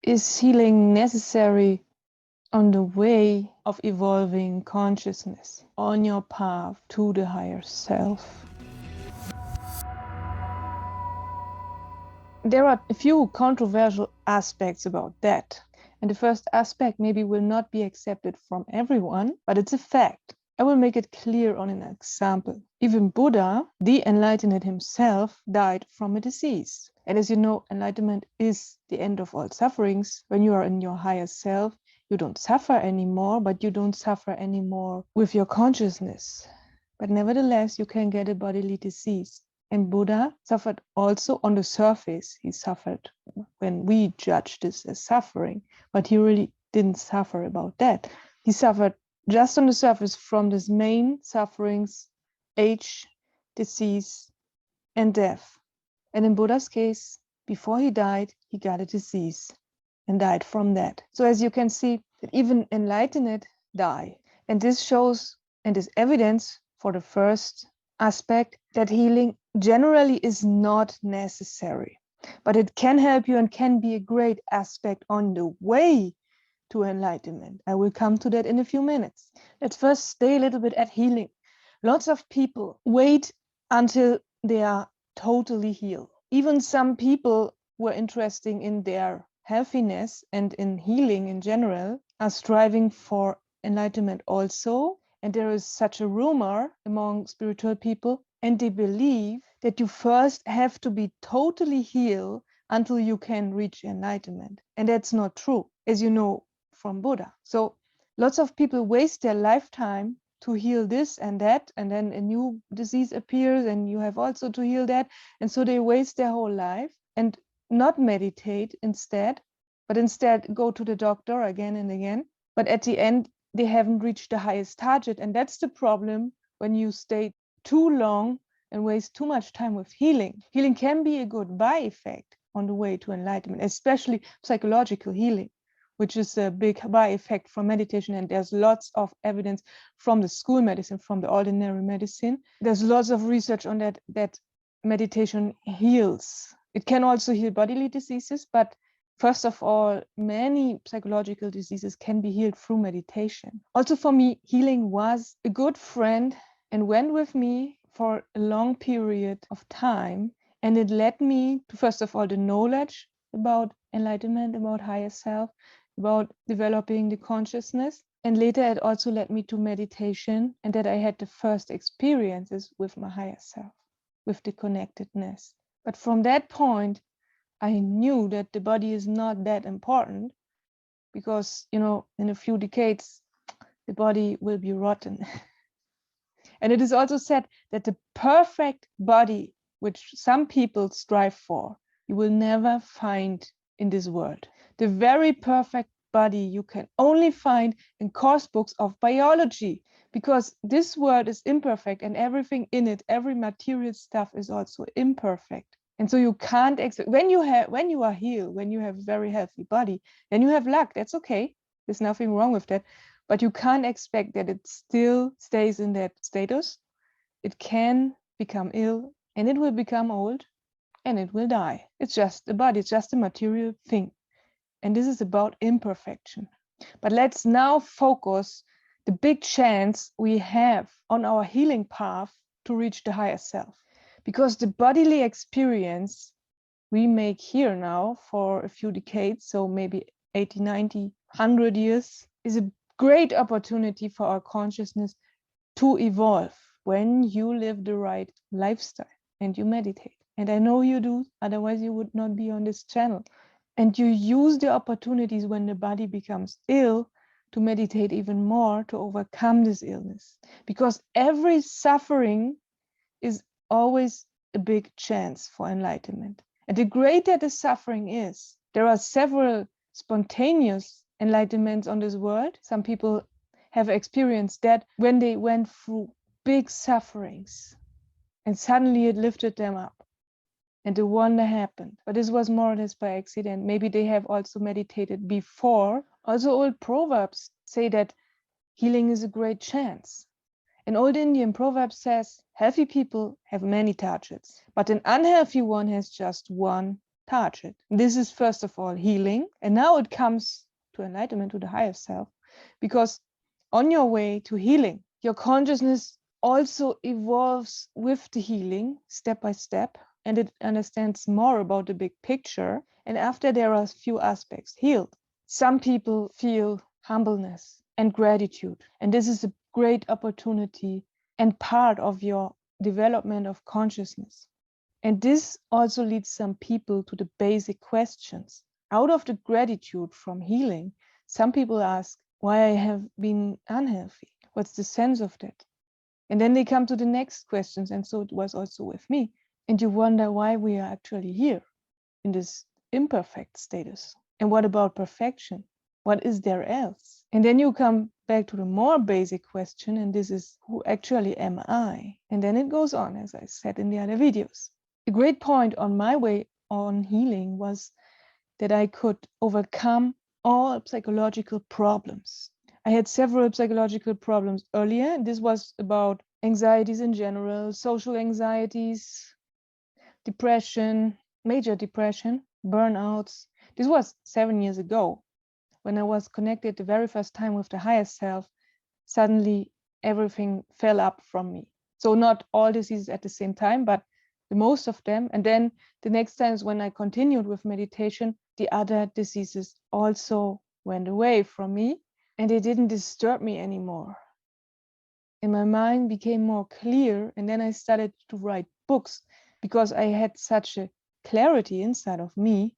Is healing necessary on the way of evolving consciousness, on your path to the higher self? There are a few controversial aspects about that. And the first aspect maybe will not be accepted from everyone, but it's a fact. I will make it clear on an example. Even Buddha, the enlightened himself, died from a disease. And as you know, enlightenment is the end of all sufferings. When you are in your higher self, you don't suffer anymore, but you don't suffer anymore with your consciousness. But nevertheless, you can get a bodily disease. And Buddha suffered also on the surface. He suffered when we judge this as suffering, but he really didn't suffer about that. He suffered just on the surface from these main sufferings: age, disease, and death. And in Buddha's case, before he died, he got a disease and died from that. So as you can see, that even enlightened die. And this shows and is evidence for the first aspect that healing generally is not necessary, but it can help you and can be a great aspect on the way to enlightenment. I will come to that in a few minutes. Let's first stay a little bit at healing. Lots of people wait until they are totally healed. Even some people who are interested in their healthiness and in healing in general are striving for enlightenment also. And there is such a rumor among spiritual people, and they believe that you first have to be totally healed until you can reach enlightenment. And that's not true, as you know from Buddha. So lots of people waste their lifetime to heal this and that, and then a new disease appears and you have also to heal that. And so they waste their whole life and not meditate instead, but instead go to the doctor again and again. But at the end, they haven't reached the highest target. And that's the problem when you stay too long and waste too much time with healing. Healing can be a good by effect on the way to enlightenment, especially psychological healing, which is a big by effect from meditation. And there's lots of evidence from the school medicine, from the ordinary medicine. There's lots of research on that meditation heals. It can also heal bodily diseases, but first of all, many psychological diseases can be healed through meditation. Also for me, healing was a good friend and went with me for a long period of time. And it led me to, first of all, the knowledge about enlightenment, about higher self, about developing the consciousness. And later it also led me to meditation, and that I had the first experiences with my higher self, with the connectedness. But from that point, I knew that the body is not that important because, in a few decades, the body will be rotten. And it is also said that the perfect body, which some people strive for, you will never find in this world. The very perfect body you can only find in course books of biology, because this world is imperfect and everything in it, every material stuff is also imperfect. And so you can't expect, when you are healed, when you have a very healthy body, then you have luck. That's okay. There's nothing wrong with that. But you can't expect that it still stays in that status. It can become ill and it will become old and it will die. It's just a body. It's just a material thing. And this is about imperfection. But let's now focus the big chance we have on our healing path to reach the higher self. Because the bodily experience we make here now for a few decades, so maybe 80, 90, 100 years, is a great opportunity for our consciousness to evolve when you live the right lifestyle and you meditate. And I know you do, otherwise you would not be on this channel. And you use the opportunities when the body becomes ill to meditate even more to overcome this illness. Because every suffering is always a big chance for enlightenment. And the greater the suffering is, there are several spontaneous enlightenments on this world. Some people have experienced that when they went through big sufferings and suddenly it lifted them up and the wonder happened. But this was more or less by accident. Maybe they have also meditated before. Also, old proverbs say that healing is a great chance. An old Indian proverb says, healthy people have many targets, but an unhealthy one has just one touch it. This is first of all healing. And now it comes to enlightenment, to the higher self, because on your way to healing, your consciousness also evolves with the healing step by step, and it understands more about the big picture. And after there are a few aspects healed, some people feel humbleness and gratitude. And this is a great opportunity and part of your development of consciousness. And this also leads some people to the basic questions. Out of the gratitude from healing, some people ask why I have been unhealthy. What's the sense of that? And then they come to the next questions. And so it was also with me. And you wonder why we are actually here in this imperfect status. And what about perfection? What is there else? And then you come back to the more basic question, and this is, who actually am I? And then it goes on, as I said in the other videos. A great point on my way on healing was that I could overcome all psychological problems. I had several psychological problems earlier, and this was about anxieties in general, social anxieties, depression, major depression, burnouts. This was 7 years ago. When I was connected the very first time with the higher self, suddenly everything fell up from me. So not all diseases at the same time, but the most of them. And then the next times when I continued with meditation, the other diseases also went away from me and they didn't disturb me anymore. And my mind became more clear. And then I started to write books because I had such a clarity inside of me,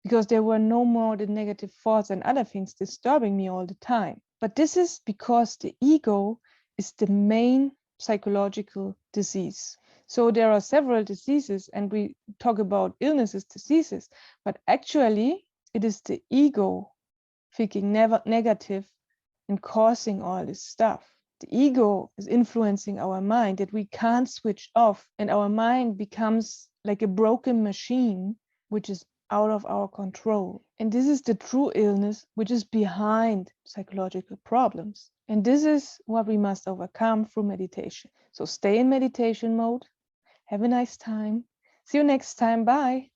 because there were no more the negative thoughts and other things disturbing me all the time. But this is because the ego is the main psychological disease. So there are several diseases, and we talk about illnesses, diseases, but actually it is the ego thinking negative and causing all this stuff. The ego is influencing our mind that we can't switch off, and our mind becomes like a broken machine, which is out of our control. And this is the true illness, which is behind psychological problems. And this is what we must overcome through meditation. So stay in meditation mode. Have a nice time. See you next time. Bye.